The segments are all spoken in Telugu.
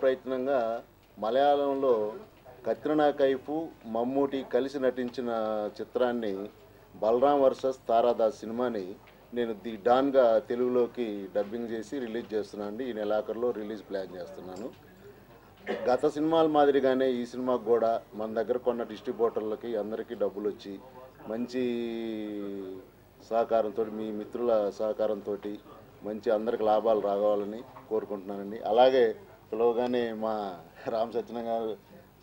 ప్రయత్నంగా మలయాళంలో కత్రినా కైఫ్, మమ్మూటి కలిసి నటించిన చిత్రాన్ని బలరాం వర్సెస్ తారాదాస్ సినిమాని నేను ది డాన్గా తెలుగులోకి డబ్బింగ్ చేసి రిలీజ్ చేస్తున్నాను అండి. ఈ నెలాఖరులో రిలీజ్ ప్లాన్ చేస్తున్నాను. గత సినిమాల మాదిరిగానే ఈ సినిమాకు కూడా మన దగ్గర కొన్న డిస్ట్రిబ్యూటర్లకి అందరికీ డబ్బులు వచ్చి మంచి సహకారంతో, మీ మిత్రుల సహకారంతో మంచి అందరికి లాభాలు రావాలని కోరుకుంటున్నానండి. అలాగే పిలవగానే మా రామ్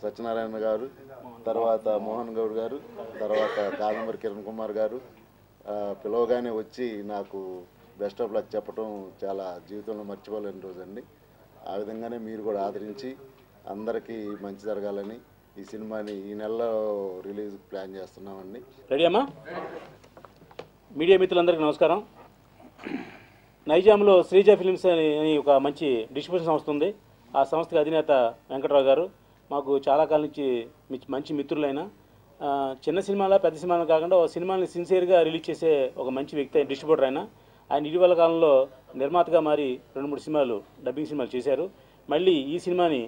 సత్యనారాయణ గారు, తర్వాత మోహన్ గౌడ్ గారు, తర్వాత కాదంబరి కిరణ్ కుమార్ గారు పిలవగానే వచ్చి నాకు బెస్ట్ ఆఫ్ లక్ చెప్పడం చాలా జీవితంలో మర్చిపోలేని రోజండి. ఆ విధంగానే మీరు కూడా ఆదరించి అందరికీ మంచి జరగాలని ఈ సినిమాని ఈ నెలలో రిలీజ్ ప్లాన్ చేస్తున్నామండి. రెడీ అమ్మా? మీడియా మిత్రులందరికీ నమస్కారం. నైజాంలో శ్రీజ ఫిలిమ్స్ అని ఒక మంచి డిస్ట్రిబ్యూషన్ సంస్థ ఉంది. ఆ సంస్థకి అధినేత వెంకట్రావు గారు మాకు చాలా కాలం నుంచి మంచి మిత్రులైన, చిన్న సినిమాల పెద్ద సినిమాలు కాకుండా ఒక సినిమాని సిన్సియర్గా రిలీజ్ చేసే ఒక మంచి వ్యక్తి, డిస్ట్రిబ్యూటర్ ఆయన ఇటీవల కాలంలో నిర్మాతగా మారి 2-3 సినిమాలు డబ్బింగ్ సినిమాలు చేశారు. మళ్ళీ ఈ సినిమాని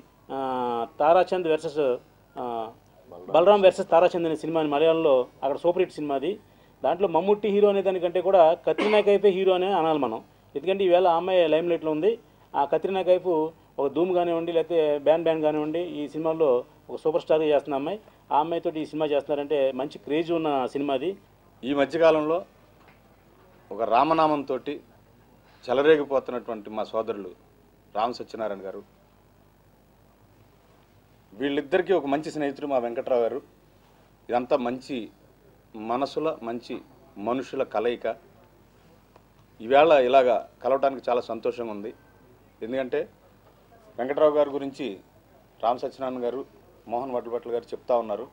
తారాచంద్ వర్సెస్ బలరాం వర్సెస్ తారాచంద్ అనే సినిమాని మలయాళంలో అక్కడ సూపర్ హిట్ సినిమా అది. దాంట్లో మమ్ముట్టి హీరో అనే దానికంటే కూడా కత్రినా కైఫే హీరో అనే అనాలి మనం. ఎందుకంటే ఈవేళ ఆ అమ్మాయి లైమ్ లైట్లో ఉంది. ఆ కత్రినా కైఫ్ ఒక ధూమ్ కానివ్వండి, లేకపోతే బ్యాన్ కానివ్వండి, ఈ సినిమాల్లో ఒక సూపర్ స్టార్గా చేస్తున్న అమ్మాయి. ఆ అమ్మాయితో ఈ సినిమా చేస్తున్నారంటే మంచి క్రేజ్ ఉన్న సినిమా అది. ఈ మధ్యకాలంలో ఒక రామనామంతో చెలరేగిపోతున్నటువంటి మా సోదరులు రామ్ సత్యనారాయణ గారు, వీళ్ళిద్దరికీ ఒక మంచి స్నేహితుడు మా వెంకట్రావు గారు. ఇదంతా మంచి మనసుల, మంచి మనుషుల కలయిక. ఈవేళ ఇలాగా కలవటానికి చాలా సంతోషంగా ఉంది. ఎందుకంటే వెంకట్రావు గారి గురించి రామ్ సత్యనారాయణ గారు, మోహన్ వడ్లభట్ల గారు చెప్తా ఉన్నారు,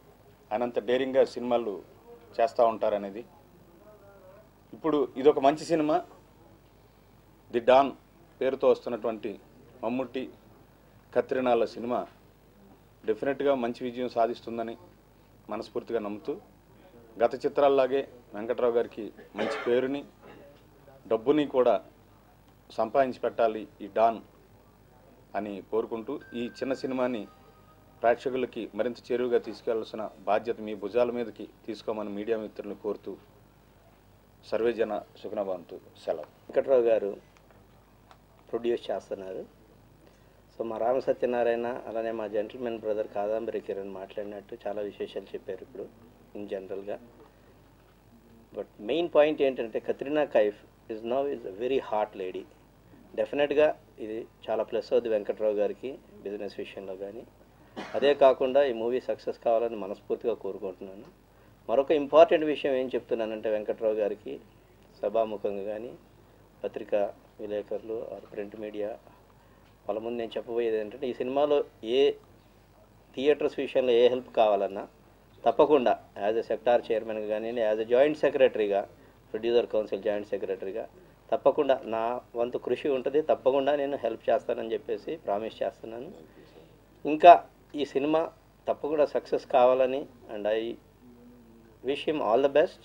ఆయనంత డేరింగ్గా సినిమాలు చేస్తూ ఉంటారనేది. ఇప్పుడు ఇదొక మంచి సినిమా, ది డాన్ పేరుతో వస్తున్నటువంటి మమ్ముట్టి కత్రినాల సినిమా డెఫినెట్గా మంచి విజయం సాధిస్తుందని మనస్ఫూర్తిగా నమ్ముతూ, గత చిత్రాల్లాగే వెంకట్రావు గారికి మంచి పేరుని, డబ్బుని కూడా సంపాదించి పెట్టాలి ఈ డాన్ అని కోరుకుంటూ, ఈ చిన్న సినిమాని ప్రేక్షకులకి మరింత చేరువుగా తీసుకెళ్లాల్సిన బాధ్యత మీ భుజాల మీదకి తీసుకోమని మీడియా మిత్రులను కోరుతూ సర్వేజన సుఖనభవంతు. సెలవు. వెంకట్రావు గారు ప్రొడ్యూస్ చేస్తున్నారు. సో మా రామ సత్యనారాయణ, అలానే మా జెంటిల్మెన్ బ్రదర్ కాదంబరి కిరణ్ మాట్లాడినట్టు చాలా విశేషాలు చెప్పారు ఇప్పుడు ఇన్ జనరల్గా. బట్ మెయిన్ పాయింట్ ఏంటంటే Katrina Kaif is a very hot lady. డెఫినెట్గా ఇది చాలా ప్లస్ అవుతుంది వెంకట్రావు గారికి బిజినెస్ విషయంలో కానీ. అదే కాకుండా ఈ మూవీ సక్సెస్ కావాలని మనస్ఫూర్తిగా కోరుకుంటున్నాను. మరొక ఇంపార్టెంట్ విషయం ఏం చెప్తున్నానంటే వెంకట్రావు గారికి సభాముఖంగా కానీ పత్రికా విలేకరులు ఆర్ ప్రింట్ మీడియా వాళ్ళ ముందు నేను చెప్పబోయేది ఏంటంటే, ఈ సినిమాలో ఏ థియేటర్స్ విషయంలో ఏ హెల్ప్ కావాలన్నా తప్పకుండా యాజ్ ఎ సెక్టార్ చైర్మన్గా కానీ, యాజ్ ఎ జాయింట్ సెక్రటరీగా, ప్రొడ్యూసర్ కౌన్సిల్ జాయింట్ సెక్రటరీగా తప్పకుండా నా వంతు కృషి ఉంటుంది. తప్పకుండా నేను హెల్ప్ చేస్తానని చెప్పేసి ప్రామిస్ చేస్తున్నాను. ఇంకా ఈ సినిమా తప్పకుండా సక్సెస్ కావాలని, and I wish him all the best.